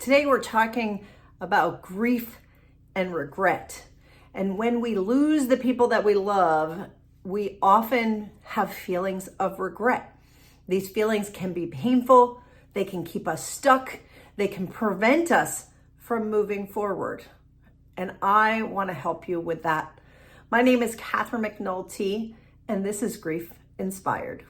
Today we're talking about grief and regret. And when we lose the people that we love, we often have feelings of regret. These feelings can be painful, they can keep us stuck, they can prevent us from moving forward. And I want to help you with that. My name is Catherine McNulty, and this is Grief Inspired.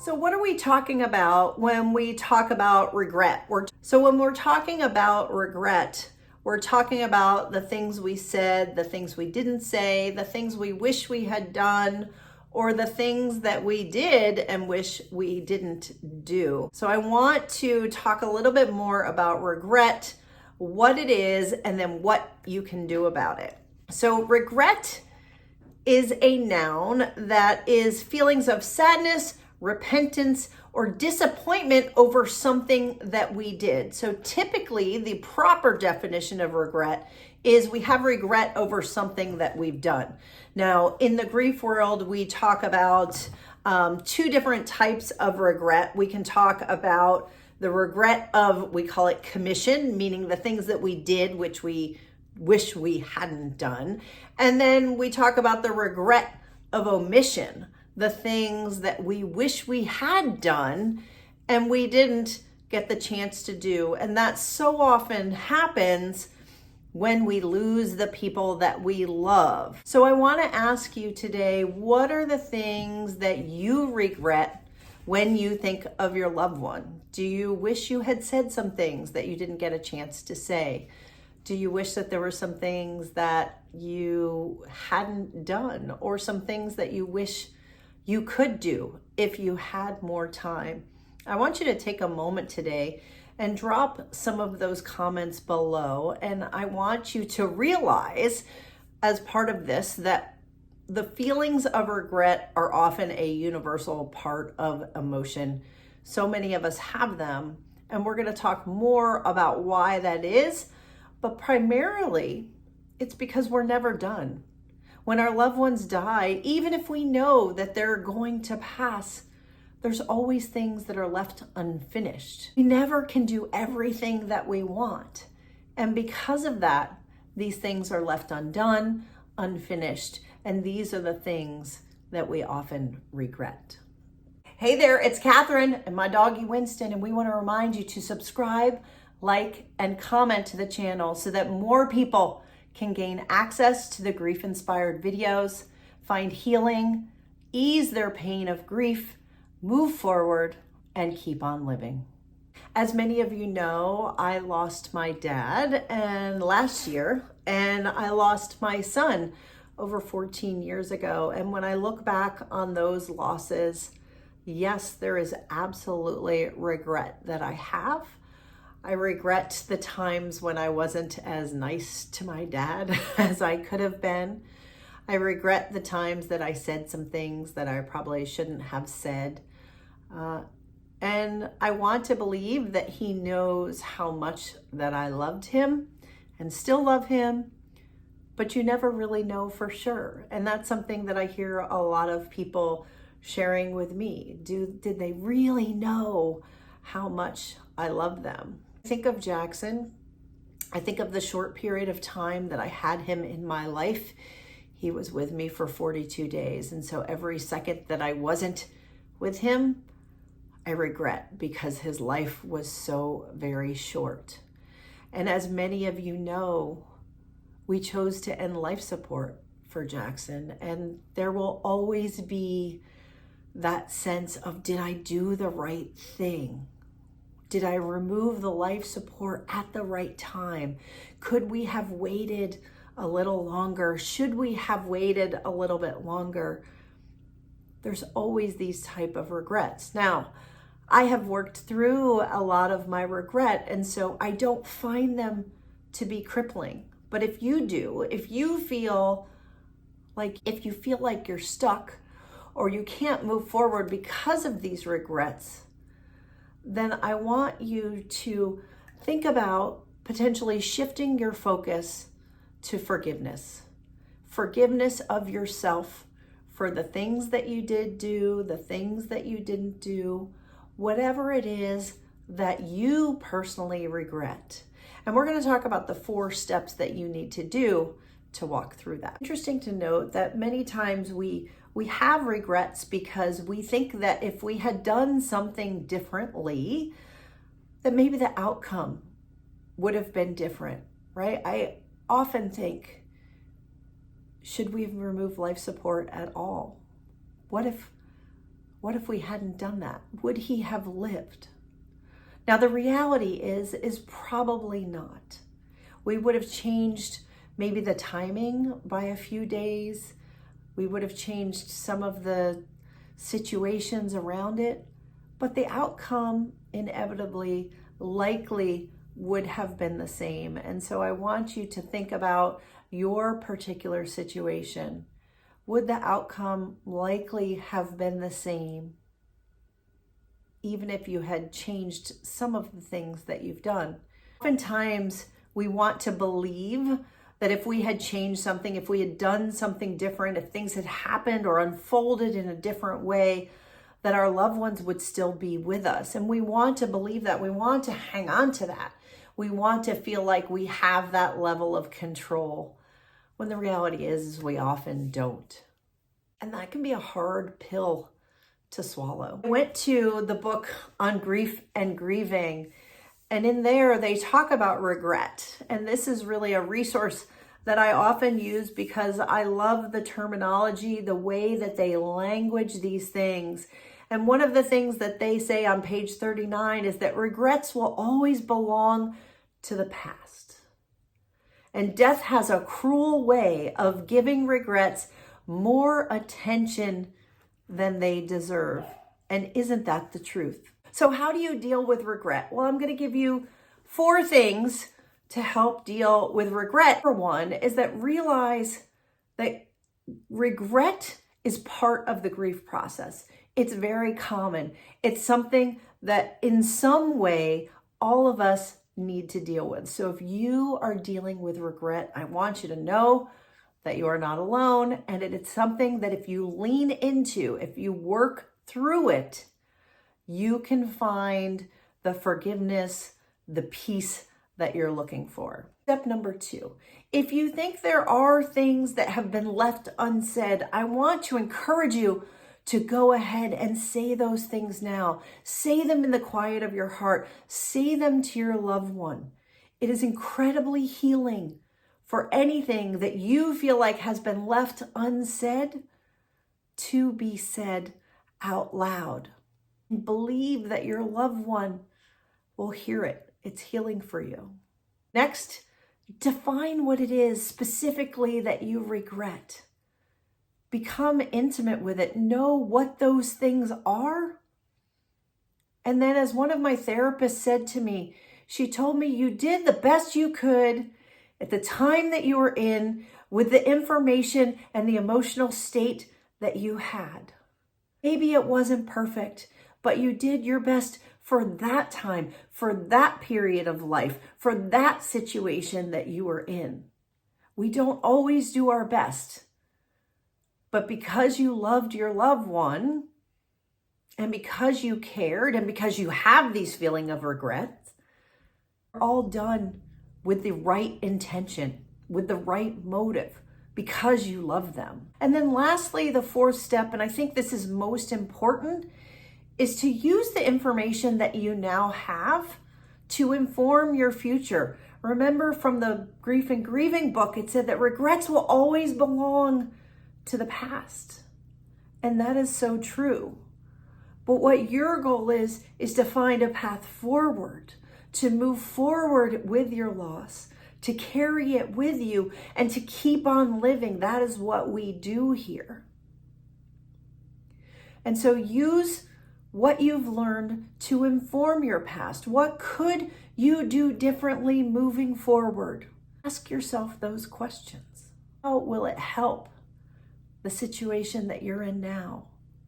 So what are we talking about when we talk about regret? When we're talking about regret, we're talking about the things we said, the things we didn't say, the things we wish we had done, or the things that we did and wish we didn't do. So I want to talk a little bit more about regret, what it is, and then what you can do about it. So regret is a noun that is feelings of sadness, repentance, or disappointment over something that we did. So typically the proper definition of regret is we have regret over something that we've done. Now, in the grief world, we talk about two different types of regret. We can talk about the regret of, we call it commission, meaning the things that we did, which we wish we hadn't done. And then we talk about the regret of omission, the things that we wish we had done and we didn't get the chance to do. And that so often happens when we lose the people that we love. So I want to ask you today, what are the things that you regret when you think of your loved one? Do you wish you had said some things that you didn't get a chance to say? Do you wish that there were some things that you hadn't done, or some things that you wish you could do if you had more time? I want you to take a moment today and drop some of those comments below. And I want you to realize, as part of this, that the feelings of regret are often a universal part of emotion. So many of us have them, and we're going to talk more about why that is. But primarily, it's because we're never done. When our loved ones die, even if we know that they're going to pass, there's always things that are left unfinished. We never can do everything that we want. And because of that, these things are left undone, unfinished. And these are the things that we often regret. Hey there, it's Catherine and my doggy Winston, and we want to remind you to subscribe, like, and comment to the channel so that more people can gain access to the grief-inspired videos, find healing, ease their pain of grief, move forward, and keep on living. As many of you know, I lost my dad last year, and I lost my son over 14 years ago. And when I look back on those losses, yes, there is absolutely regret that I have. I regret the times when I wasn't as nice to my dad as I could have been. I regret the times that I said some things that I probably shouldn't have said. And I want to believe that he knows how much that I loved him and still love him, but you never really know for sure. And that's something that I hear a lot of people sharing with me. Did they really know how much I love them? I think of Jackson. I think of the short period of time that I had him in my life. He was with me for 42 days. And so every second that I wasn't with him, I regret, because his life was so very short. And as many of you know, we chose to end life support for Jackson. And there will always be that sense of, did I do the right thing? Did I remove the life support at the right time? Could we have waited a little longer? Should we have waited a little bit longer? There's always these type of regrets. Now, I have worked through a lot of my regret, and so I don't find them to be crippling. But if you do, if you feel like you're stuck or you can't move forward because of these regrets, then I want you to think about potentially shifting your focus to forgiveness. Forgiveness of yourself for the things that you did do, the things that you didn't do, whatever it is that you personally regret. And we're going to talk about the 4 steps that you need to do to walk through that. Interesting to note that many times we have regrets because we think that if we had done something differently, that maybe the outcome would have been different, right? I often think, should we have removed life support at all? What if we hadn't done that? Would he have lived? Now, the reality is probably not. We would have changed maybe the timing by a few days. We would have changed some of the situations around it, but the outcome inevitably likely would have been the same. And so I want you to think about your particular situation. Would the outcome likely have been the same, even if you had changed some of the things that you've done? Oftentimes, we want to believe that if we had changed something, if we had done something different, if things had happened or unfolded in a different way, that our loved ones would still be with us. And we want to believe that. We want to hang on to that. We want to feel like we have that level of control, when the reality is we often don't. And that can be a hard pill to swallow. I went to the book on grief and grieving, and in there they talk about regret. And this is really a resource that I often use because I love the terminology, the way that they language these things. And one of the things that they say on page 39 is that regrets will always belong to the past. And death has a cruel way of giving regrets more attention than they deserve. And isn't that the truth? So how do you deal with regret? Well, I'm going to give you 4 things to help deal with regret. Number 1 is that realize that regret is part of the grief process. It's very common. It's something that in some way all of us need to deal with. So if you are dealing with regret, I want you to know that you are not alone, and it's something that if you lean into, if you work through it, you can find the forgiveness, the peace that you're looking for. Step number 2, if you think there are things that have been left unsaid, I want to encourage you to go ahead and say those things now. Say them in the quiet of your heart. Say them to your loved one. It is incredibly healing for anything that you feel like has been left unsaid to be said out loud. And believe that your loved one will hear it. It's healing for you. Next, define what it is specifically that you regret. Become intimate with it. Know what those things are. And then, as one of my therapists said to me, she told me, you did the best you could at the time that you were in with the information and the emotional state that you had. Maybe it wasn't perfect, but you did your best for that time, for that period of life, for that situation that you were in. We don't always do our best. But because you loved your loved one, and because you cared, and because you have these feelings of regret, all done with the right intention, with the right motive, because you love them. And then lastly, the 4th step, and I think this is most important, is to use the information that you now have to inform your future. Remember from the Grief and Grieving book, it said that regrets will always belong to the past. And that is so true. But what your goal is to find a path forward, to move forward with your loss, to carry it with you, and to keep on living. That is what we do here. And so use what you've learned to inform your past. What could you do differently moving forward? Ask yourself those questions. How will it help the situation that you're in now,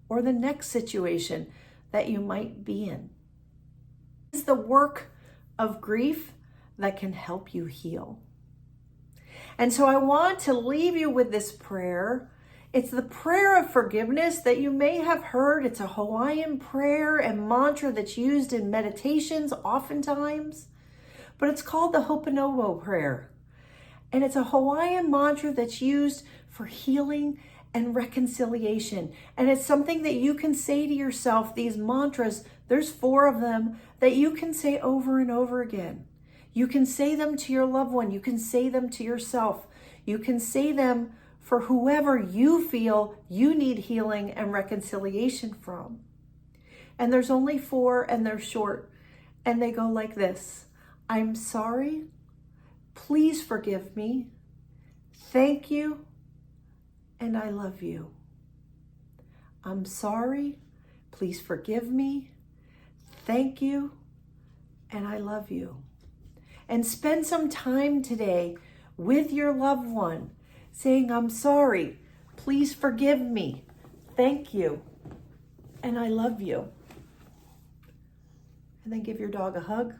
or the next situation that you might be in? It's the work of grief that can help you heal. And so I want to leave you with this prayer It's the prayer of forgiveness that you may have heard. It's a Hawaiian prayer and mantra that's used in meditations oftentimes, but it's called the Ho'oponopono prayer. And it's a Hawaiian mantra that's used for healing and reconciliation. And it's something that you can say to yourself, these mantras, there's 4 of them that you can say over and over again. You can say them to your loved one. You can say them to yourself. You can say them for whoever you feel you need healing and reconciliation from. And there's only 4 and they're short. And they go like this. I'm sorry. Please forgive me. Thank you. And I love you. I'm sorry. Please forgive me. Thank you. And I love you. And spend some time today with your loved one saying, I'm sorry. Please forgive me. Thank you. And I love you. And then give your dog a hug.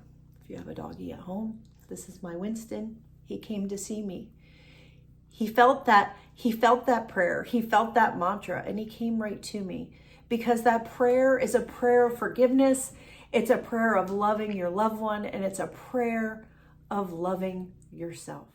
If you have a doggy at home, this is my Winston. He came to see me. He felt that prayer. He felt that mantra, and he came right to me, because that prayer is a prayer of forgiveness. It's a prayer of loving your loved one, and it's a prayer of loving yourself.